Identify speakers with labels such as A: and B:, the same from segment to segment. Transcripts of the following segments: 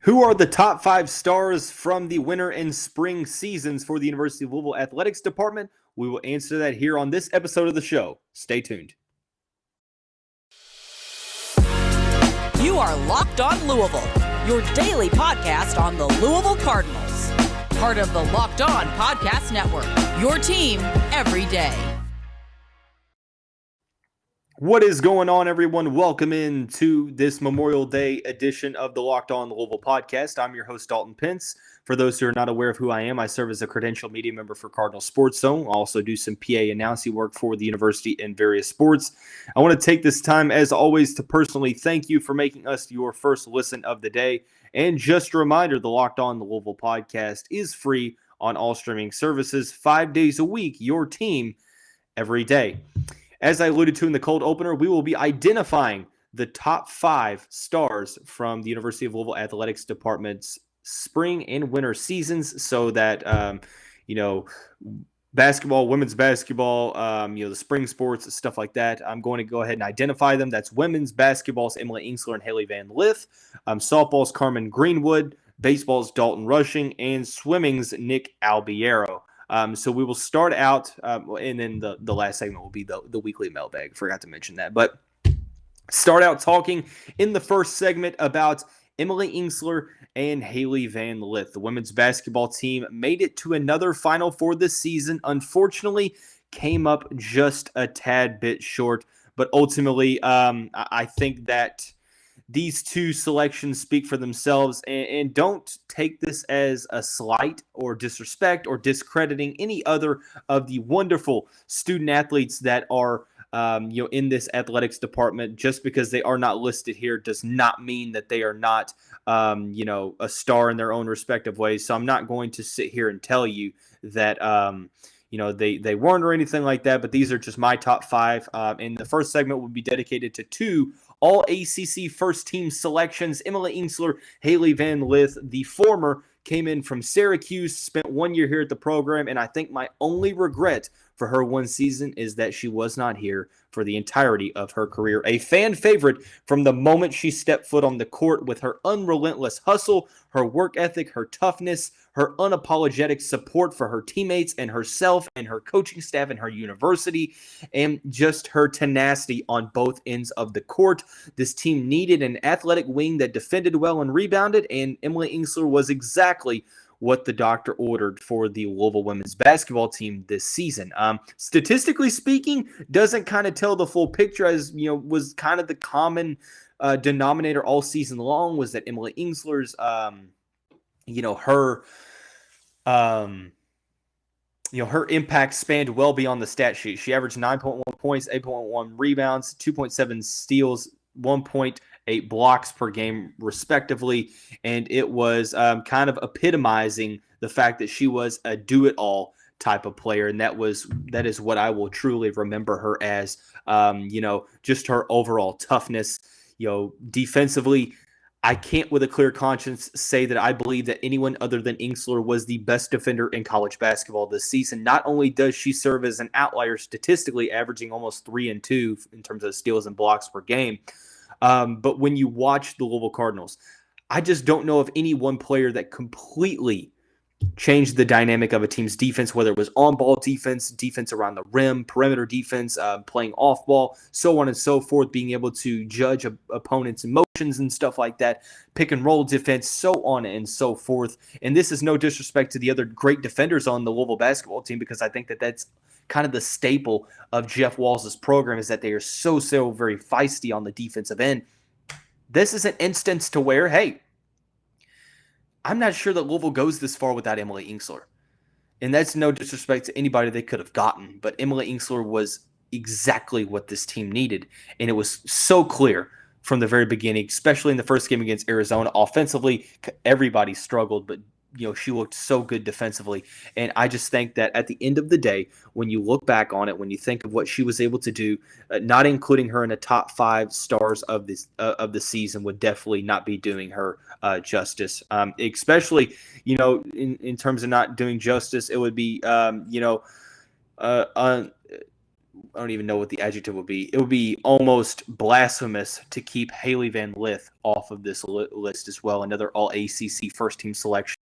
A: Who are the top 5 stars from the winter and spring seasons for the University of Louisville Athletics Department? We will answer that here on this episode of the show. Stay tuned.
B: You are Locked On Louisville, your daily podcast on the Louisville Cardinals. Part of the Locked On Podcast Network, your team every day.
A: What is going on, everyone? Welcome into this Memorial Day edition of the Locked On Louisville podcast. I'm your host, Dalton Pence. For those who are not aware of who I am, I serve as a credentialed media member for Cardinal Sports Zone. I also do some PA announcing work for the university in various sports. I want to take this time, as always, to personally thank you for making us your first listen of the day. And just a reminder, the Locked On Louisville podcast is free on all streaming services 5 days a week, your team every day. As I alluded to in the cold opener, we will be identifying the top 5 stars from the University of Louisville Athletics Department's spring and winter seasons so that, basketball, women's basketball, the spring sports, stuff like that. I'm going to go ahead and identify them. That's women's basketball's Emily Engstler and Hailey Van Lith. Softball's Carmen Greenwood. Baseball's Dalton Rushing. And swimming's Nick Albiero. So we will start out, and then the last segment will be the weekly mailbag. Forgot to mention that. But start out talking in the first segment about Emily Engstler and Hailey Van Lith. The women's basketball team made it to another Final Four this season. Unfortunately, came up just a tad bit short. But ultimately, I think that these two selections speak for themselves, and don't take this as a slight or disrespect or discrediting any other of the wonderful student athletes that are in this athletics department. Just because they are not listed here does not mean that they are not a star in their own respective ways. So I'm not going to sit here and tell you that they weren't or anything like that, but these are just my top 5. And the first segment will be dedicated to 2 All-ACC first-team selections. Emily Engstler, Hailey Van Lith. The former came in from Syracuse, spent 1 year here at the program, and I think my only regret for her one season is that she was not here for the entirety of her career. A fan favorite from the moment she stepped foot on the court, with her unrelentless hustle, her work ethic, her toughness, her unapologetic support for her teammates and herself and her coaching staff and her university, and just her tenacity on both ends of the court. This team needed an athletic wing that defended well and rebounded, and Emily Engstler was exactly what the doctor ordered for the Louisville women's basketball team this season. Statistically speaking, doesn't kind of tell the full picture, as was kind of the common denominator all season long, was that Emily Engstler's her impact spanned well beyond the stat sheet. She averaged 9.1 points, 8.1 rebounds, 2.7 steals, 1.8 blocks per game, respectively. And it was kind of epitomizing the fact that she was a do-it-all type of player. And that is what I will truly remember her as, just her overall toughness. Defensively, I can't with a clear conscience say that I believe that anyone other than Engstler was the best defender in college basketball this season. Not only does she serve as an outlier statistically, averaging almost 3 and 2 in terms of steals and blocks per game, but when you watch the Louisville Cardinals, I just don't know of any one player that completely changed the dynamic of a team's defense, whether it was on-ball defense, defense around the rim, perimeter defense, playing off-ball, so on and so forth, being able to judge opponents' emotions and stuff like that, pick-and-roll defense, so on and so forth. And this is no disrespect to the other great defenders on the Louisville basketball team, because I think that that's kind of the staple of Jeff Walz's program, is that they are so very feisty on the defensive end. This is an instance to where, hey, I'm not sure that Louisville goes this far without Emily Engstler. And that's no disrespect to anybody they could have gotten, but Emily Engstler was exactly what this team needed. And it was so clear from the very beginning, especially in the first game against Arizona. Offensively, everybody struggled, but she looked so good defensively. And I just think that at the end of the day, when you look back on it, when you think of what she was able to do, not including her in the top 5 stars of the season would definitely not be doing her justice. Especially, in terms of not doing justice, it would be, I don't even know what the adjective would be. It would be almost blasphemous to keep Hailey Van Lith off of this list as well. Another All-ACC first-team selection,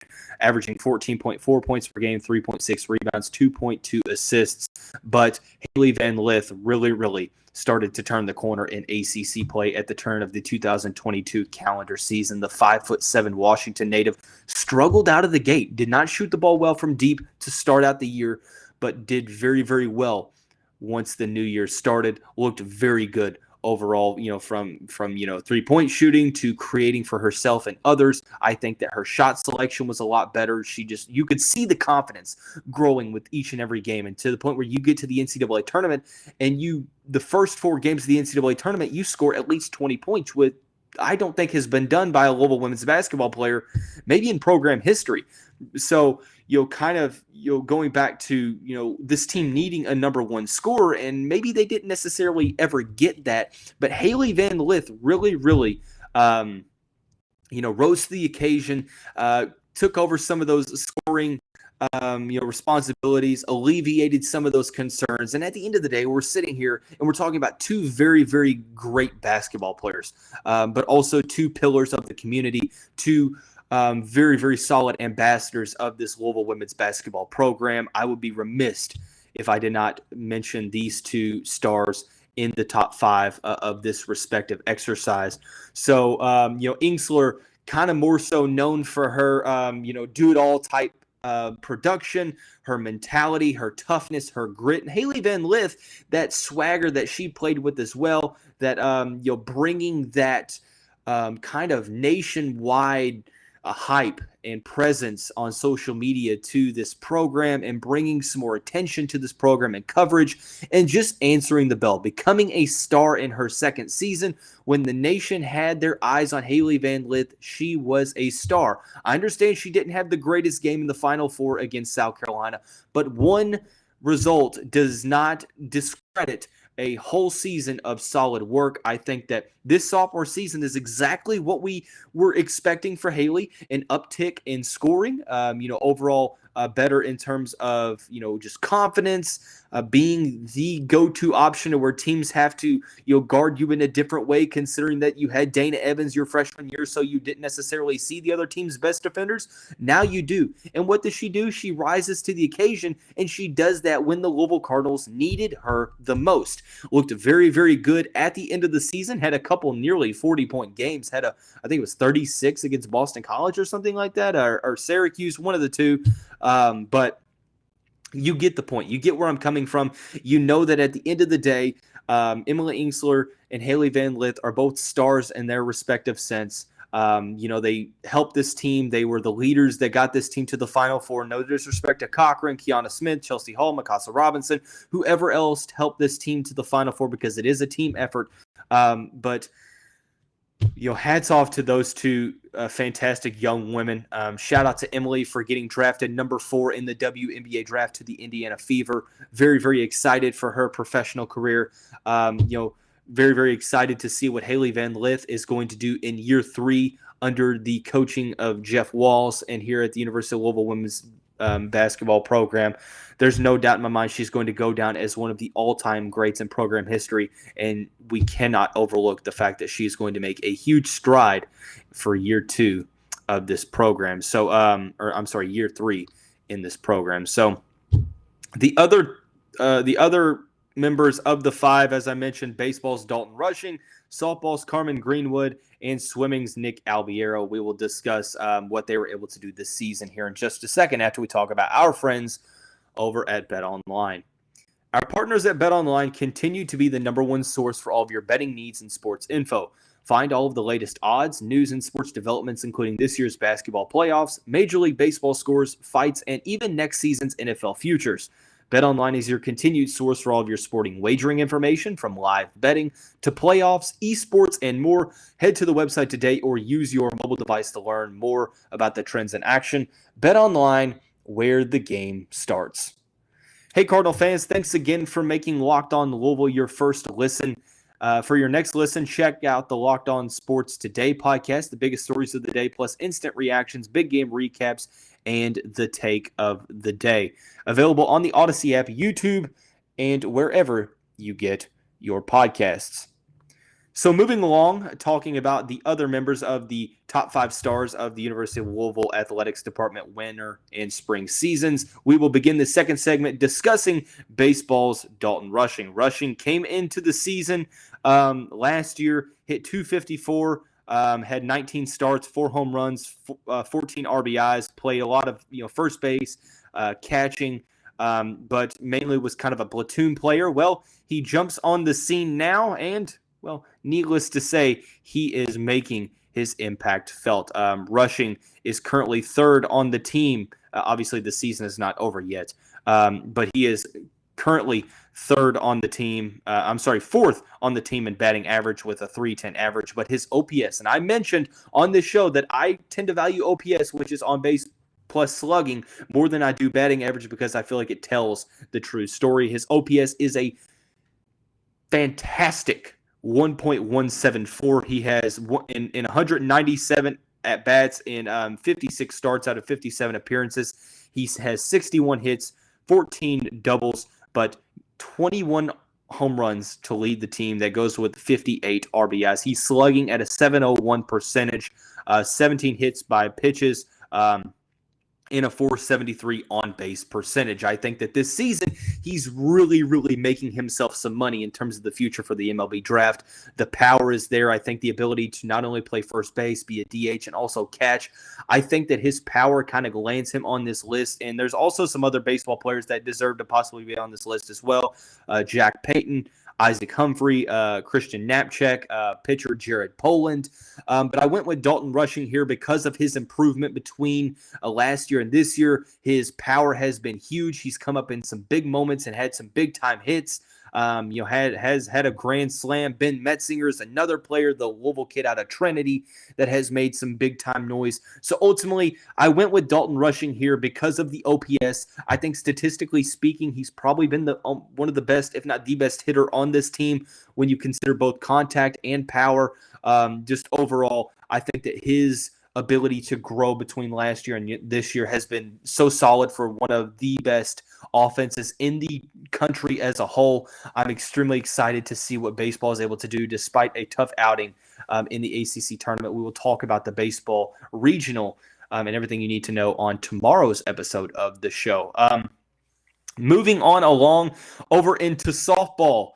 A: averaging 14.4 points per game, 3.6 rebounds, 2.2 assists. But Hailey Van Lith really started to turn the corner in ACC play at the turn of the 2022 calendar season. The 5'7" Washington native struggled out of the gate, did not shoot the ball well from deep to start out the year, but did very well once the new year started. Looked very good overall, from 3-point shooting to creating for herself and others. I think that her shot selection was a lot better. You could see the confidence growing with each and every game, and to the point where you get to the NCAA tournament and the first 4 games of the NCAA tournament, you score at least 20 points, with I don't think has been done by a Louisville women's basketball player, maybe in program history. So, going back to, this team needing a number 1 scorer, and maybe they didn't necessarily ever get that, but Hailey Van Lith really, rose to the occasion, took over some of those scoring responsibilities, alleviated some of those concerns. And at the end of the day, we're sitting here and we're talking about 2 very great basketball players, but also 2 pillars of the community, 2 very solid ambassadors of this Louisville women's basketball program. I would be remiss if I did not mention these 2 stars in the top 5 of this respective exercise. So, Engstler, kind of more so known for her, do-it-all type production, her mentality, her toughness, her grit. And Hailey Van Lith, that swagger that she played with as well, that bringing that kind of nationwide hype and presence on social media to this program, and bringing some more attention to this program and coverage, and just answering the bell, becoming a star in her second season. When the nation had their eyes on Hailey Van Lith, she was a star. I understand she didn't have the greatest game in the Final Four against South Carolina, but one result does not discredit a whole season of solid work. I think that this sophomore season is exactly what we were expecting for Hailey, an uptick in scoring, overall better in terms of, just confidence, being the go-to option, where teams have to, guard you in a different way, considering that you had Dana Evans your freshman year, so you didn't necessarily see the other team's best defenders. Now you do. And what does she do? She rises to the occasion, and she does that when the Louisville Cardinals needed her the most. Looked very good at the end of the season, had a couple nearly 40-point games, I think it was 36 against Boston College or something like that, or Syracuse, one of the 2. But you get the point. You get where I'm coming from. You know that at the end of the day, Emily Engstler and Hailey Van Lith are both stars in their respective sense. They helped this team. They were the leaders that got this team to the Final Four. No disrespect to Cochran, Kiana Smith, Chelsea Hall, Mikasa Robinson, whoever else helped this team to the Final Four, because it is a team effort. But hats off to those 2 fantastic young women. Shout out to Emily for getting drafted number 4 in the WNBA Draft to the Indiana Fever. Very excited for her professional career. Very excited to see what Hailey Van Lith is going to do in year 3 under the coaching of Jeff Walls and here at the University of Louisville women's basketball program. There's no doubt in my mind she's going to go down as one of the all-time greats in program history, and we cannot overlook the fact that she's going to make a huge stride for year 2 of this program. So, year 3 in this program. So, the other members of the 5, as I mentioned, baseball's Dalton Rushing, softball's Carmen Greenwood, and swimming's Nick Albiero. We will discuss what they were able to do this season here in just a second after we talk about our friends over at BetOnline. Our partners at BetOnline continue to be the number 1 source for all of your betting needs and sports info. Find all of the latest odds, news, and sports developments, including this year's basketball playoffs, Major League Baseball scores, fights, and even next season's NFL futures. BetOnline is your continued source for all of your sporting wagering information, from live betting to playoffs, esports, and more. Head to the website today or use your mobile device to learn more about the trends in action. BetOnline, where the game starts. Hey, Cardinal fans, thanks again for making Locked On Louisville your first listen. For your next listen, check out the Locked On Sports Today podcast, the biggest stories of the day, plus instant reactions, big game recaps, and the take of the day. Available on the Odyssey app, YouTube, and wherever you get your podcasts. So moving along, talking about the other members of the top 5 stars of the University of Louisville Athletics Department winter and spring seasons, we will begin the second segment discussing baseball's Dalton Rushing. Rushing came into the season last year, hit .254, had 19 starts, 4 home runs, 14 RBIs, played a lot of first base, catching, but mainly was kind of a platoon player. Well, he jumps on the scene now, and well, needless to say, he is making his impact felt. Rushing is currently 3rd on the team. Obviously, the season is not over yet, but he is currently 3rd on the team. 4th on the team in batting average with a .310 average. But his OPS, and I mentioned on this show that I tend to value OPS, which is on base plus slugging, more than I do batting average because I feel like it tells the true story. His OPS is a fantastic 1.174. He has in 197 at bats in 56 starts out of 57 appearances. He has 61 hits, 14 doubles, but 21 home runs to lead the team. That goes with 58 RBIs. He's slugging at a .701 percentage, 17 hits by pitches, in a .473 on-base percentage. I think that this season, he's really, really making himself some money in terms of the future for the MLB draft. The power is there. I think the ability to not only play first base, be a DH, and also catch. I think that his power kind of lands him on this list, and there's also some other baseball players that deserve to possibly be on this list as well. Jack Payton, Isaac Humphrey, Christian Knapczyk, pitcher Jared Poland. But I went with Dalton Rushing here because of his improvement between last year and this year. His power has been huge. He's come up in some big moments and had some big-time hits. Has had a grand slam. Ben Metzinger is another player, the Louisville kid out of Trinity, that has made some big-time noise. So ultimately, I went with Dalton Rushing here because of the OPS. I think statistically speaking, he's probably been the one of the best, if not the best hitter on this team when you consider both contact and power. Just overall, I think that his ability to grow between last year and this year has been so solid for one of the best offenses in the country as a whole. I'm extremely excited to see what baseball is able to do despite a tough outing in the ACC tournament. We will talk about the baseball regional and everything you need to know on tomorrow's episode of the show. Moving on along over into softball.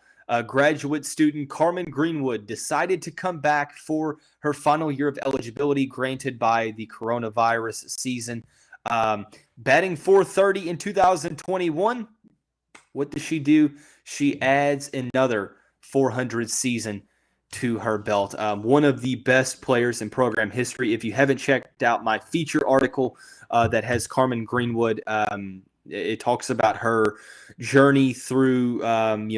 A: Graduate student Carmen Greenwood decided to come back for her final year of eligibility granted by the coronavirus season. Batting .430 in 2021. What does she do? She adds another 400 season to her belt. One of the best players in program history. If you haven't checked out my feature article that has Carmen Greenwood, it talks about her journey through,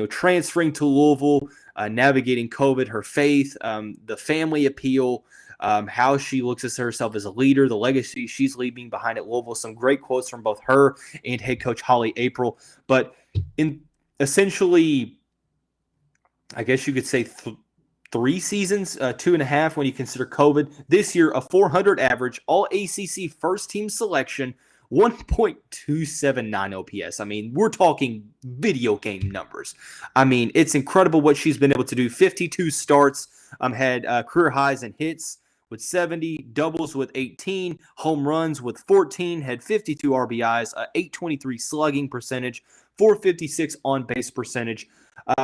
A: transferring to Louisville, navigating COVID, her faith, the family appeal, how she looks at herself as a leader, the legacy she's leaving behind at Louisville. Some great quotes from both her and head coach Holly April. But in essentially, I guess you could say 3 seasons, 2.5 when you consider COVID. This year, a .400 average, All-ACC first-team selection, 1.279 OPS. I mean, we're talking video game numbers. I mean, it's incredible what she's been able to do. 52 starts, had career highs in hits with 70, doubles with 18, home runs with 14, had 52 RBIs, 823 slugging percentage, 456 on-base percentage.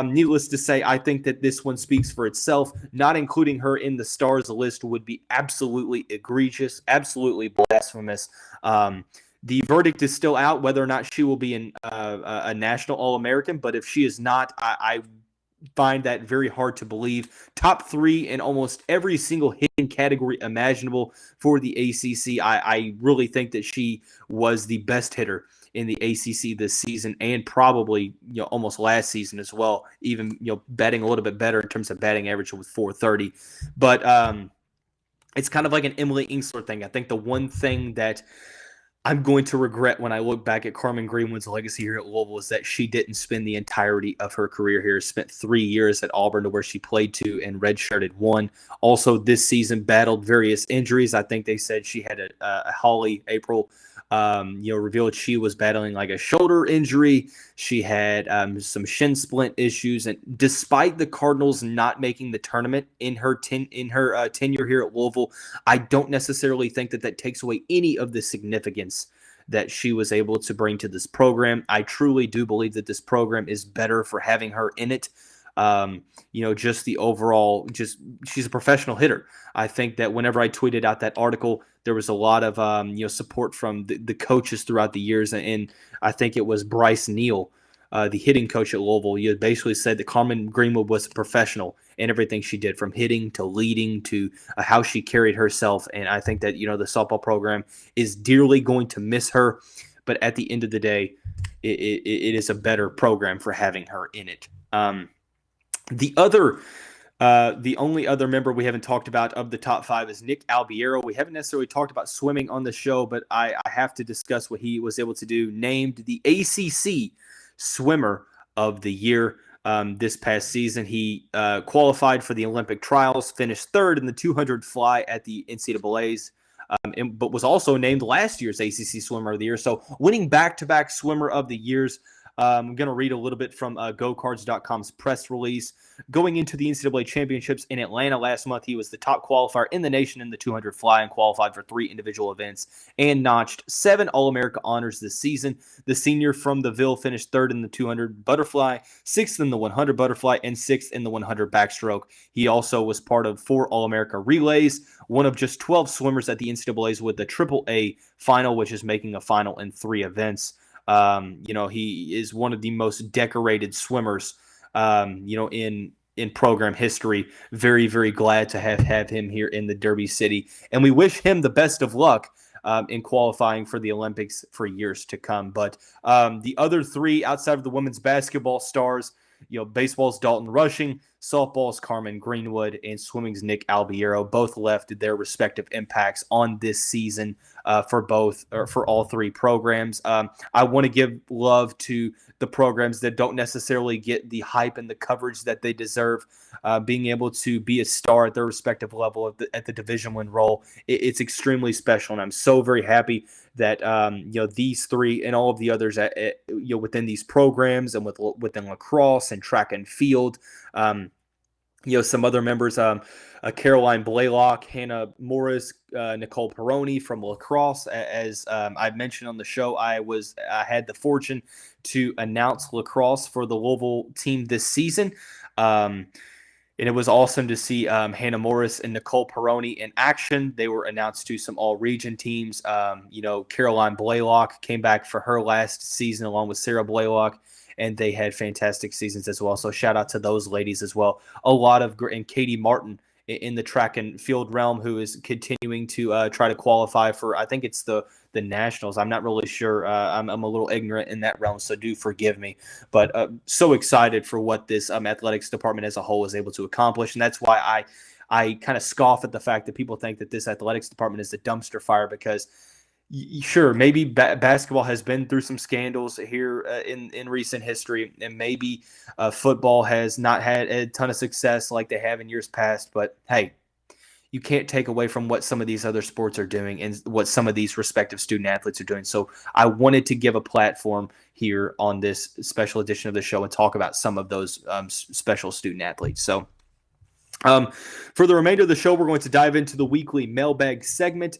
A: Needless to say, I think that this one speaks for itself. Not including her in the stars list would be absolutely egregious, absolutely blasphemous. The verdict is still out whether or not she will be a national All-American, but if she is not, I find that very hard to believe. Top 3 in almost every single hitting category imaginable for the ACC. I really think that she was the best hitter in the ACC this season and probably almost last season as well, even batting a little bit better in terms of batting average with .430. But it's kind of like an Emily Engstler thing. I think the one thing that I'm going to regret when I look back at Carmen Greenwood's legacy here at Louisville is that she didn't spend the entirety of her career here. Spent 3 years at Auburn, to where she played 2 and redshirted 1. Also, this season battled various injuries. I think they said she had a Hailey April revealed she was battling like a shoulder injury. She had some shin splint issues, and despite the Cardinals not making the tournament in her tenure here at Louisville, I don't necessarily think that takes away any of the significance that she was able to bring to this program. I truly do believe that this program is better for having her in it. Just the overall, she's a professional hitter. I think that whenever I tweeted out that article, there was a lot of, support from the coaches throughout the years. And I think it was Bryce Neal, the hitting coach at Louisville. You basically said that Carmen Greenwood was a professional in everything she did, from hitting to leading to how she carried herself. And I think that, the softball program is dearly going to miss her. But at the end of the day, it is a better program for having her in it. The only other member we haven't talked about of the top 5 is Nick Albiero. We haven't necessarily talked about swimming on the show, but I have to discuss what he was able to do. Named the ACC Swimmer of the Year this past season. He qualified for the Olympic trials, finished 3rd in the 200 fly at the NCAAs, but was also named last year's ACC Swimmer of the Year. So winning back-to-back Swimmer of the Years. I'm going to read a little bit from GoCards.com's press release. Going into the NCAA championships in Atlanta last month, he was the top qualifier in the nation in the 200 fly and qualified for 3 individual events and notched 7 All-America honors this season. The senior from the Ville finished 3rd in the 200 butterfly, 6th in the 100 butterfly, and 6th in the 100 backstroke. He also was part of 4 All-America relays, one of just 12 swimmers at the NCAAs with the AAA final, which is making a final in 3 events. He is one of the most decorated swimmers, in program history. Very, very glad to have him here in the Derby City. And we wish him the best of luck in qualifying for the Olympics for years to come. But the other 3 outside of the women's basketball stars, baseball's Dalton Rushing, softball's Carmen Greenwood, and swimming's Nick Albiero, both left their respective impacts on this season for all 3 programs. I want to give love to the programs that don't necessarily get the hype and the coverage that they deserve. Being able to be a star at their respective level at the Division I role, it's extremely special, and I'm so very happy that these 3 and all of the others within these programs and within lacrosse and track and field. Some other members, Caroline Blaylock, Hannah Morris, Nicole Peroni from lacrosse. As I mentioned on the show, I had the fortune to announce lacrosse for the Louisville team this season. And it was awesome to see Hannah Morris and Nicole Peroni in action. They were announced to some all-region teams. Caroline Blaylock came back for her last season along with Sarah Blaylock, and they had fantastic seasons as well. So shout out to those ladies as well. And Katie Martin in the track and field realm, who is continuing to try to qualify for, I think it's the Nationals. I'm not really sure. I'm a little ignorant in that realm, so do forgive me. But so excited for what this athletics department as a whole is able to accomplish. And that's why I kind of scoff at the fact that people think that this athletics department is a dumpster fire, because sure, maybe basketball has been through some scandals here in recent history, and maybe football has not had a ton of success like they have in years past. But hey, you can't take away from what some of these other sports are doing and what some of these respective student athletes are doing. So I wanted to give a platform here on this special edition of the show and talk about some of those special student athletes. So for the remainder of the show, we're going to dive into the weekly mailbag segment.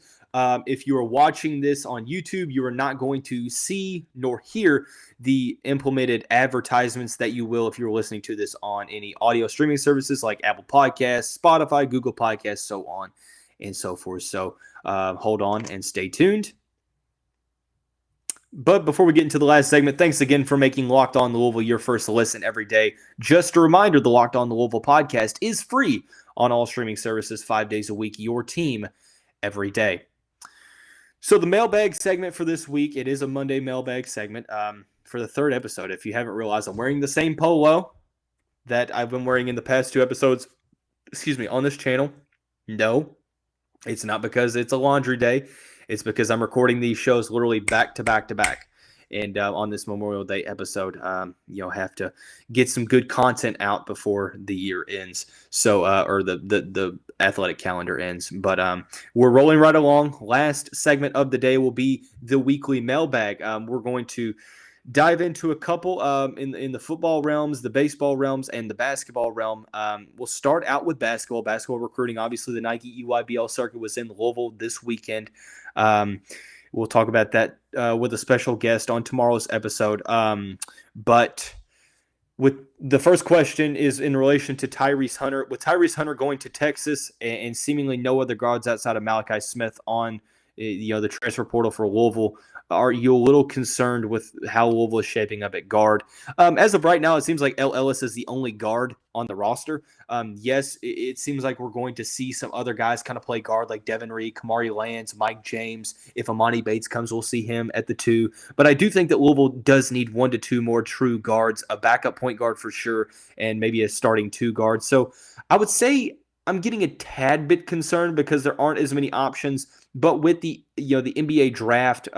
A: If you are watching this on YouTube, you are not going to see nor hear the implemented advertisements that you will if you're listening to this on any audio streaming services like Apple Podcasts, Spotify, Google Podcasts, so on and so forth. So hold on and stay tuned. But before we get into the last segment, thanks again for making Locked On Louisville your first listen every day. Just a reminder, the Locked On Louisville podcast is free on all streaming services 5 days a week. Your team every day. So the mailbag segment for this week, it is a Monday mailbag segment for the 3rd episode. If you haven't realized, I'm wearing the same polo that I've been wearing in the past 2 episodes, on this channel. No, it's not because it's a laundry day. It's because I'm recording these shows literally back to back to back. And on this Memorial Day episode, have to get some good content out before the year ends. So, or the athletic calendar ends. But we're rolling right along. Last segment of the day will be the weekly mailbag. We're going to dive into a couple in the football realms, the baseball realms, and the basketball realm. We'll start out with basketball. Basketball recruiting. Obviously, the Nike EYBL circuit was in Louisville this weekend. We'll talk about that with a special guest on tomorrow's episode. But with the first question is in relation to Tyrese Hunter. With Tyrese Hunter going to Texas and seemingly no other guards outside of Malachi Smith on the transfer portal for Louisville, are you a little concerned with how Louisville is shaping up at guard? As of right now, it seems like El Ellis is the only guard on the roster. Yes, it seems like we're going to see some other guys kind of play guard like Devin Reed, Kamari Lands, Mike James. If Amani Bates comes, we'll see him at the 2. But I do think that Louisville does need 1 to 2 more true guards, a backup point guard for sure, and maybe a starting 2 guard. So I would say I'm getting a tad bit concerned because there aren't as many options. But with the NBA draft,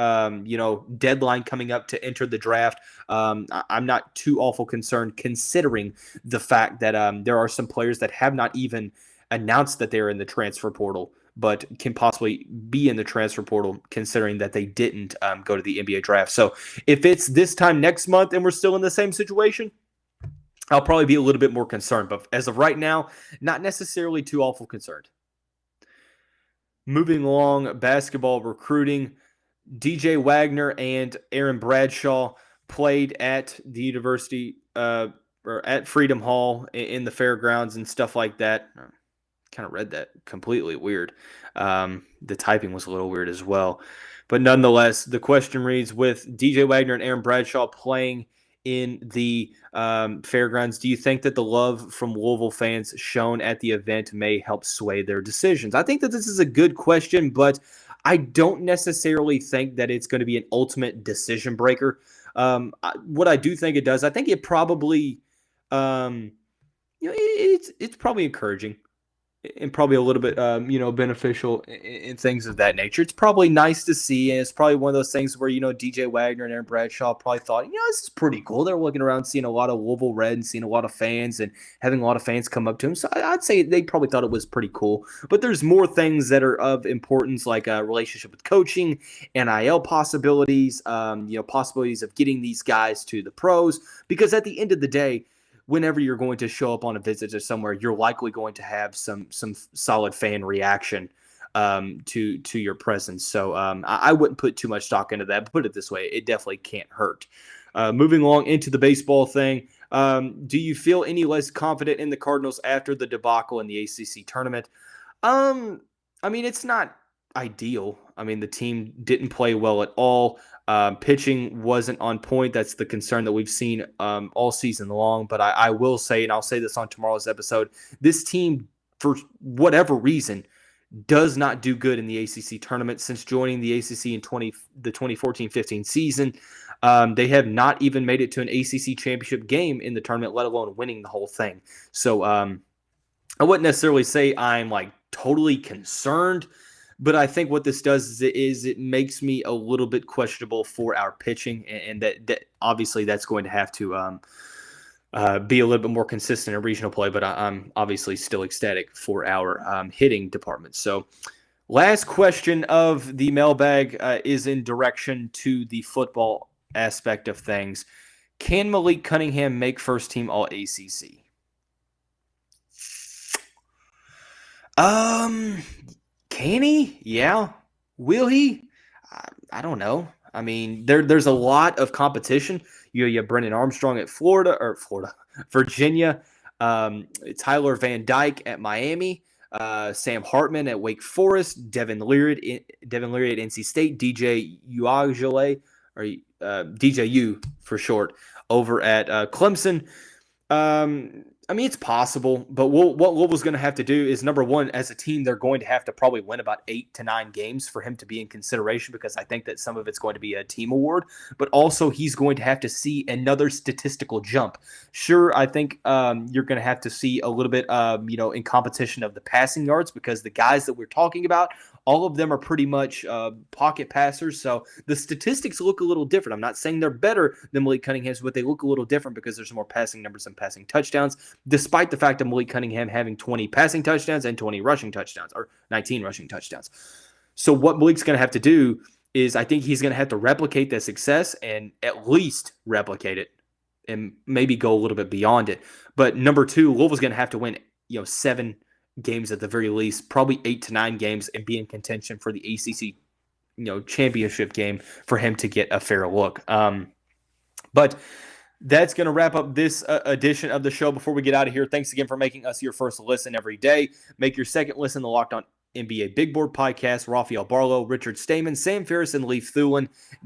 A: deadline coming up to enter the draft, I'm not too awful concerned considering the fact that there are some players that have not even announced that they're in the transfer portal, but can possibly be in the transfer portal considering that they didn't go to the NBA draft. So if it's this time next month and we're still in the same situation, I'll probably be a little bit more concerned. But as of right now, not necessarily too awful concerned. Moving along, basketball recruiting. DJ Wagner and Aaron Bradshaw played at the University or at Freedom Hall in the fairgrounds and stuff like that. I kind of read that completely weird. The typing was a little weird as well. But nonetheless, the question reads, with DJ Wagner and Aaron Bradshaw playing in the fairgrounds, do you think that the love from Louisville fans shown at the event may help sway their decisions? I think that this is a good question, but I don't necessarily think that it's going to be an ultimate decision breaker. What I do think it does, I think it probably, it's probably encouraging and probably a little bit, beneficial in things of that nature. It's probably nice to see, and it's probably one of those things where, DJ Wagner and Aaron Bradshaw probably thought, this is pretty cool. They're looking around, seeing a lot of Louisville red and seeing a lot of fans and having a lot of fans come up to him. So I'd say they probably thought it was pretty cool. But there's more things that are of importance, like a relationship with coaching, NIL possibilities, possibilities of getting these guys to the pros. Because at the end of the day, whenever you're going to show up on a visit to somewhere, you're likely going to have some solid fan reaction to your presence. So I wouldn't put too much stock into that, but put it this way, it definitely can't hurt. Moving along into the baseball thing, do you feel any less confident in the Cardinals after the debacle in the ACC tournament? It's not ideal. The team didn't play well at all. Pitching wasn't on point. That's the concern that we've seen all season long. But I will say, and I'll say this on tomorrow's episode, this team, for whatever reason, does not do good in the ACC tournament. Since joining the ACC in the 2014-15 season, they have not even made it to an ACC championship game in the tournament, let alone winning the whole thing. So I wouldn't necessarily say I'm totally concerned, but I think what this does is it makes me a little bit questionable for our pitching, and that obviously that's going to have to be a little bit more consistent in regional play, but I'm obviously still ecstatic for our hitting department. So last question of the mailbag is in direction to the football aspect of things. Can Malik Cunningham make first team All-ACC? Can he? Yeah. Will he? I don't know. There's a lot of competition. You have Brennan Armstrong at Virginia, Tyler Van Dyke at Miami, Sam Hartman at Wake Forest, Devin Leary at NC State, DJ Uagale, or DJU for short, over at Clemson. It's possible, but what Louisville's going to have to do is, number one, as a team, they're going to have to probably win about 8 to 9 games for him to be in consideration, because I think that some of it's going to be a team award, but also he's going to have to see another statistical jump. Sure, I think you're going to have to see a little bit, in competition of the passing yards, because the guys that we're talking about all of them are pretty much pocket passers. So the statistics look a little different. I'm not saying they're better than Malik Cunningham's, but they look a little different because there's more passing numbers and passing touchdowns, despite the fact of Malik Cunningham having 20 passing touchdowns and 20 rushing touchdowns, or 19 rushing touchdowns. So what Malik's going to have to do is, I think he's going to have to replicate that success, and at least replicate it, and maybe go a little bit beyond it. But number two, Louisville's going to have to win, 7 games at the very least, probably 8 to 9 games, and be in contention for the ACC, championship game for him to get a fair look. But that's going to wrap up this edition of the show. Before we get out of here, thanks again for making us your first listen every day. Make your second listen the Locked On NBA Big Board podcast. Rafael Barlow, Richard Stamen, Sam Ferris, and Lith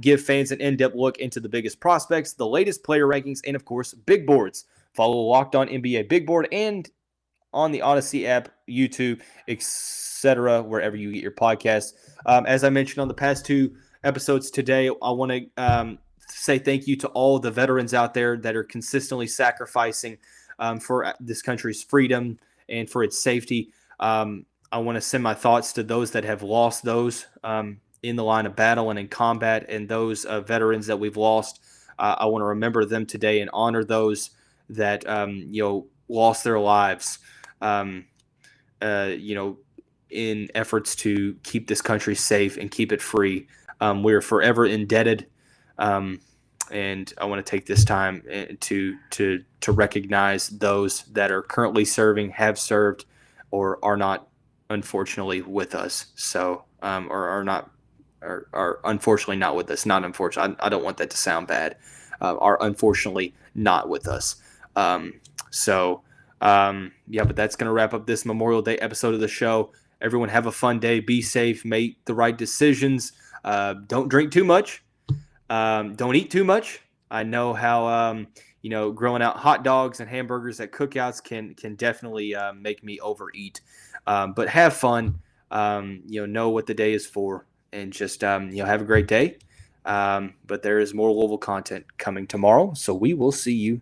A: give fans an in-depth look into the biggest prospects, the latest player rankings, and of course, big boards. Follow Locked On NBA Big Board and on the Odyssey app, YouTube, etc., wherever you get your podcasts. As I mentioned on the past 2 episodes today, I want to say thank you to all the veterans out there that are consistently sacrificing for this country's freedom and for its safety. I want to send my thoughts to those that have lost those in the line of battle and in combat, and those veterans that we've lost. I want to remember them today and honor those that lost their lives in efforts to keep this country safe and keep it free. We're forever indebted, and I want to take this time to recognize those that are currently serving, have served, or are not, unfortunately, with us. So, are unfortunately not with us. Not unfortunately. I don't want that to sound bad. Are unfortunately not with us. But that's going to wrap up this Memorial Day episode of the show. Everyone have a fun day. Be safe. Make the right decisions. Don't drink too much. Don't eat too much. I know how, grilling out hot dogs and hamburgers at cookouts can definitely make me overeat. But have fun. Know what the day is for, and just have a great day. But there is more Louisville content coming tomorrow, so we will see you